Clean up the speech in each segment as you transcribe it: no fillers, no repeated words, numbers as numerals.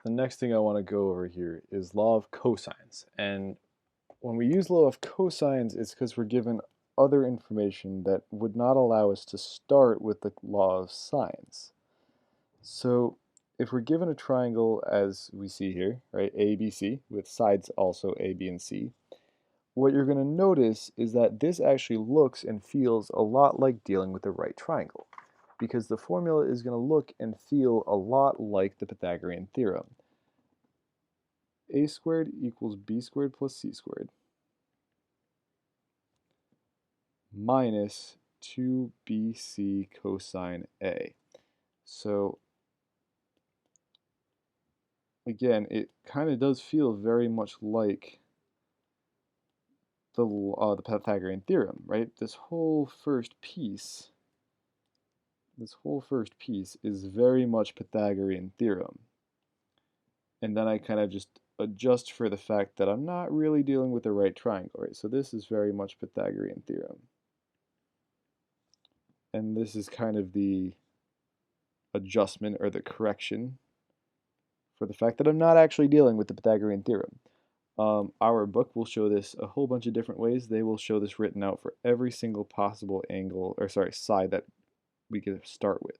The next thing I want to go over here is law of cosines. And when we use law of cosines, it's because we're given other information that would not allow us to start with the law of sines. So if we're given a triangle as we see here, right, ABC, with sides also A, B, and C, what you're going to notice is that this actually looks and feels a lot like dealing with a right triangle, because the formula is going to look and feel a lot like the Pythagorean theorem. A squared equals B squared plus C squared minus 2BC cosine A. So again, it kind of does feel very much like the Pythagorean theorem, right? This whole first piece is very much Pythagorean theorem. And then I kind of just adjust for the fact that I'm not really dealing with the right triangle, right? So this is very much Pythagorean theorem. And this is kind of the adjustment or the correction for the fact that I'm not actually dealing with the Pythagorean theorem. Our book will show this a whole bunch of different ways. They will show this written out for every single possible angle, or sorry, side that we could start with.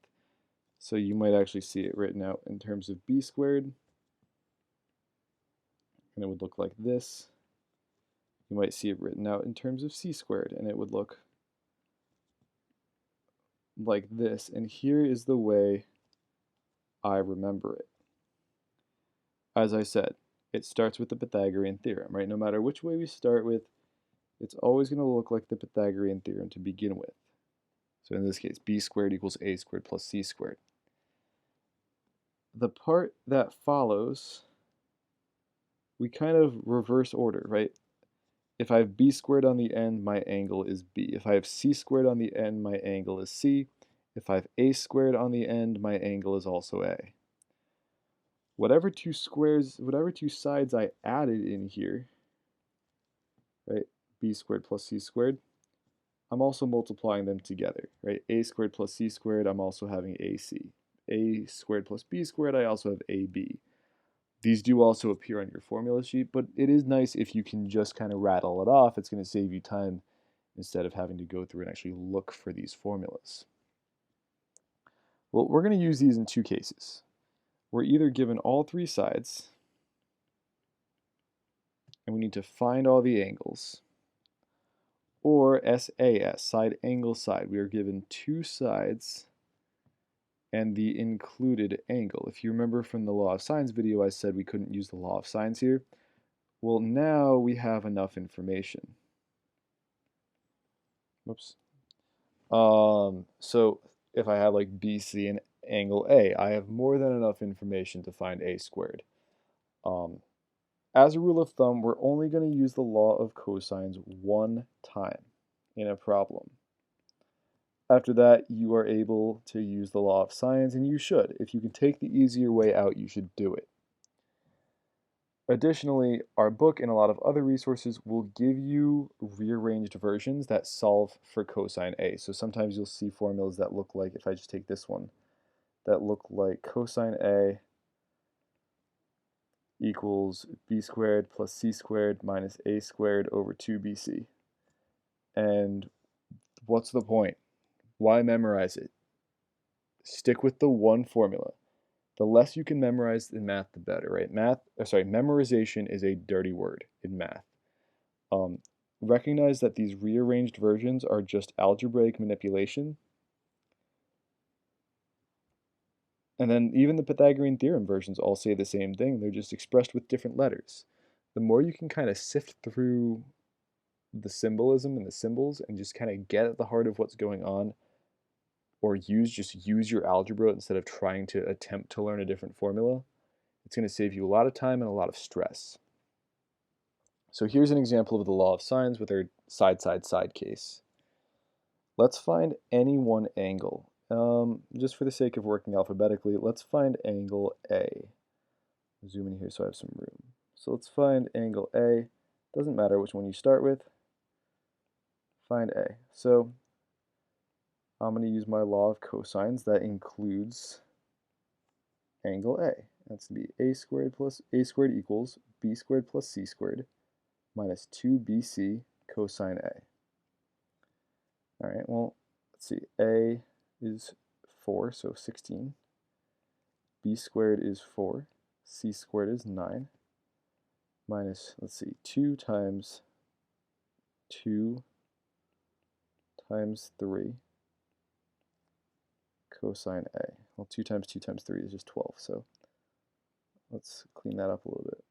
So you might actually see it written out in terms of b squared, and it would look like this. You might see it written out in terms of c squared, and it would look like this. And here is the way I remember it. As I said, it starts with the Pythagorean theorem, right? No matter which way we start with, it's always going to look like the Pythagorean theorem to begin with. So in this case, b squared equals a squared plus c squared. The part that follows, we kind of reverse order, right? If I have b squared on the end, my angle is b. If I have c squared on the end, my angle is c. If I have a squared on the end, my angle is also a. Whatever two sides I added in here, right, b squared plus c squared, I'm also multiplying them together, right? A squared plus c squared, I'm also having ac. A squared plus b squared, I also have ab. These do also appear on your formula sheet, but it is nice if you can just kind of rattle it off. It's going to save you time instead of having to go through and actually look for these formulas. Well, we're going to use these in two cases. We're either given all three sides, and we need to find all the angles, or SAS, side angle side. We are given two sides and the included angle. If you remember from the law of sines video, I said we couldn't use the law of sines here. Well, now we have enough information. Whoops. So if I have like BC and angle A, I have more than enough information to find A squared. As a rule of thumb, we're only going to use the law of cosines one time in a problem. After that, you are able to use the law of sines, and you should. If you can take the easier way out, you should do it. Additionally, our book and a lot of other resources will give you rearranged versions that solve for cosine A. So sometimes you'll see formulas that look like, if I just take this one, that look like cosine A equals b squared plus c squared minus a squared over 2bc. And what's the point? Why memorize it? Stick with the one formula. The less you can memorize in math, the better, right? Memorization is a dirty word in math. Recognize that these rearranged versions are just algebraic manipulation. And then even the Pythagorean theorem versions all say the same thing. They're just expressed with different letters. The more you can kind of sift through the symbolism and the symbols and just kind of get at the heart of what's going on, or just use your algebra instead of trying to attempt to learn a different formula, it's going to save you a lot of time and a lot of stress. So here's an example of the law of sines with our side case. Let's find any one angle. Just for the sake of working alphabetically, let's find angle A. Zoom in here so I have some room. So let's find angle A. Doesn't matter which one you start with. Find A. So I'm going to use my law of cosines that includes angle A. That's going to be a squared equals b squared plus c squared minus 2bc cosine A. All right, well, let's see. A is 4, so 16. B squared is 4. C squared is 9. Minus, let's see, 2 times 2 times 3 cosine A. Well, 2 times 2 times 3 is just 12, so let's clean that up a little bit.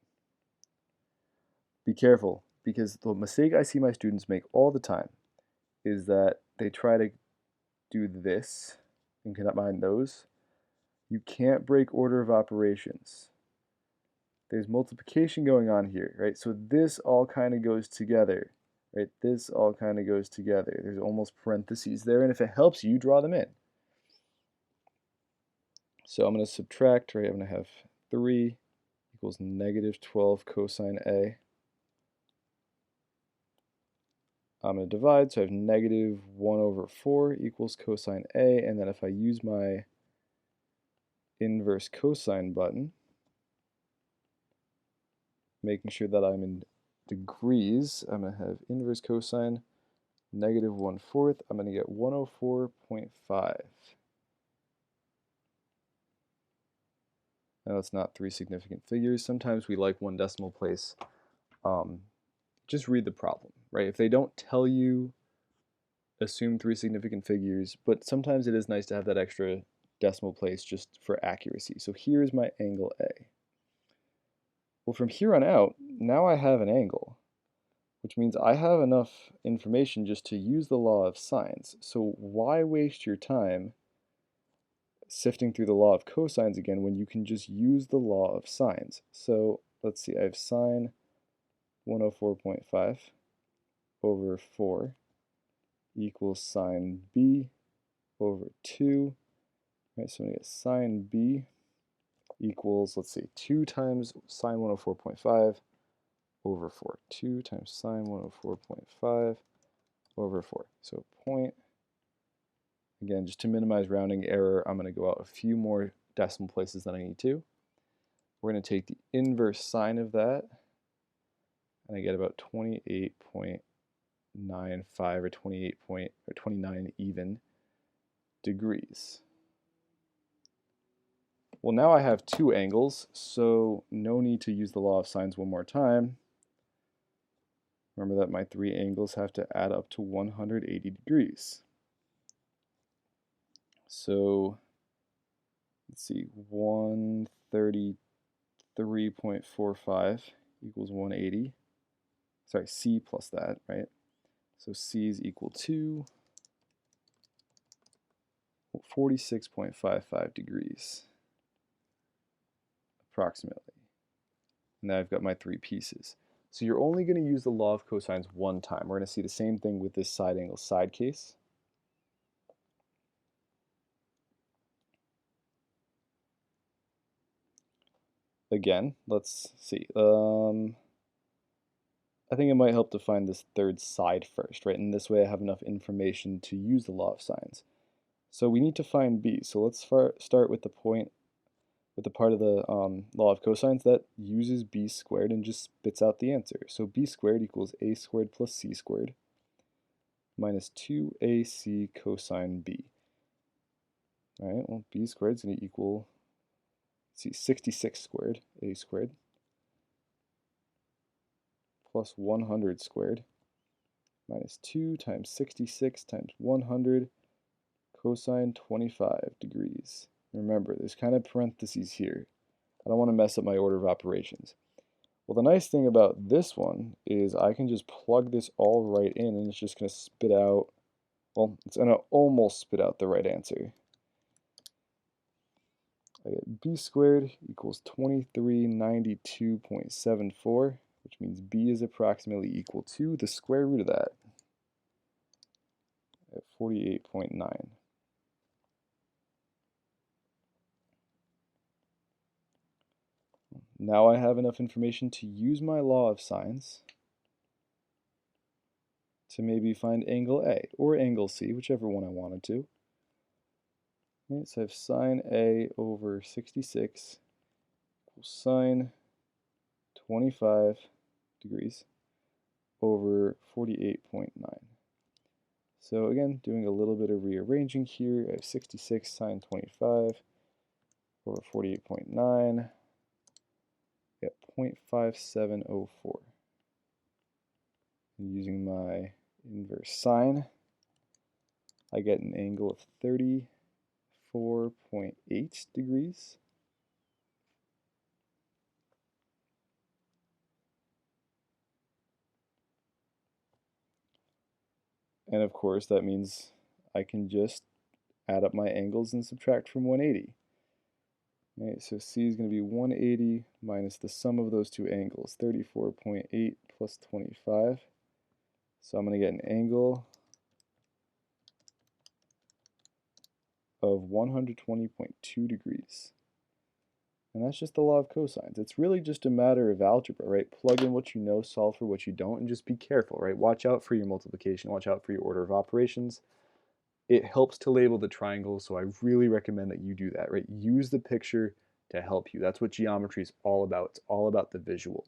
Be careful, because the mistake I see my students make all the time is that they try to do this and combine those. You can't break order of operations. There's multiplication going on here, right? So this all kind of goes together, right? This all kind of goes together. There's almost parentheses there, and if it helps you, draw them in. So I'm going to subtract, right? I'm going to have 3 equals negative 12 cosine A. I'm going to divide, so I have negative 1 over 4 equals cosine A, and then if I use my inverse cosine button, making sure that I'm in degrees, I'm going to have inverse cosine negative 1/4, I'm going to get 104.5. Now it's not 3 significant figures. Sometimes we like one decimal place. Just read the problem, right? If they don't tell you, assume 3 significant figures, but sometimes it is nice to have that extra decimal place just for accuracy. So here's my angle A. Well, from here on out, now I have an angle, which means I have enough information just to use the law of sines. So why waste your time sifting through the law of cosines again when you can just use the law of sines? So let's see, I have sine 104.5 over 4 equals sine B over 2. Right, so I'm going to get sine B equals, let's see, 2 times sine 104.5 over 4. 2 times sine 104.5 over 4. So point, again, just to minimize rounding error, I'm going to go out a few more decimal places than I need to. We're going to take the inverse sine of that, and I get about 28.95 or 29 even degrees. Well, now I have 2 angles, so no need to use the law of sines one more time. Remember that my 3 angles have to add up to 180 degrees. So let's see, 133.45 equals 180. Sorry, C plus that, right? So C is equal to 46.55 degrees, approximately. And now I've got my 3 pieces. So you're only going to use the law of cosines one time. We're going to see the same thing with this side angle side case. Again, let's see. I think it might help to find this third side first, right? And this way I have enough information to use the law of sines. So we need to find B. So let's start with the point, with the part of the law of cosines that uses B squared and just spits out the answer. So B squared equals A squared plus C squared minus 2AC cosine B. All right, well, B squared is going to equal, let's see, 66 squared, A squared, plus 100 squared, minus 2 times 66 times 100 cosine 25 degrees. Remember, there's kind of parentheses here. I don't want to mess up my order of operations. Well, the nice thing about this one is I can just plug this all right in and it's just going to spit out, well, it's going to almost spit out the right answer. I get B squared equals 2392.74, which means B is approximately equal to the square root of that at 48.9. Now I have enough information to use my law of sines to maybe find angle A or angle C, whichever one I wanted to. Right, so I have sine A over 66 equals sine 25 degrees over 48.9. So again, doing a little bit of rearranging here, I have 66 sine 25 over 48.9, get 0.5704. And using my inverse sine, I get an angle of 34.8 degrees. And of course, that means I can just add up my angles and subtract from 180. Right, so C is going to be 180 minus the sum of those two angles, 34.8 plus 25. So I'm going to get an angle of 120.2 degrees. And that's just the law of cosines. It's really just a matter of algebra, right? Plug in what you know, solve for what you don't, and just be careful, right? Watch out for your multiplication, watch out for your order of operations. It helps to label the triangle, so I really recommend that you do that, right? Use the picture to help you. That's what geometry is all about. It's all about the visual.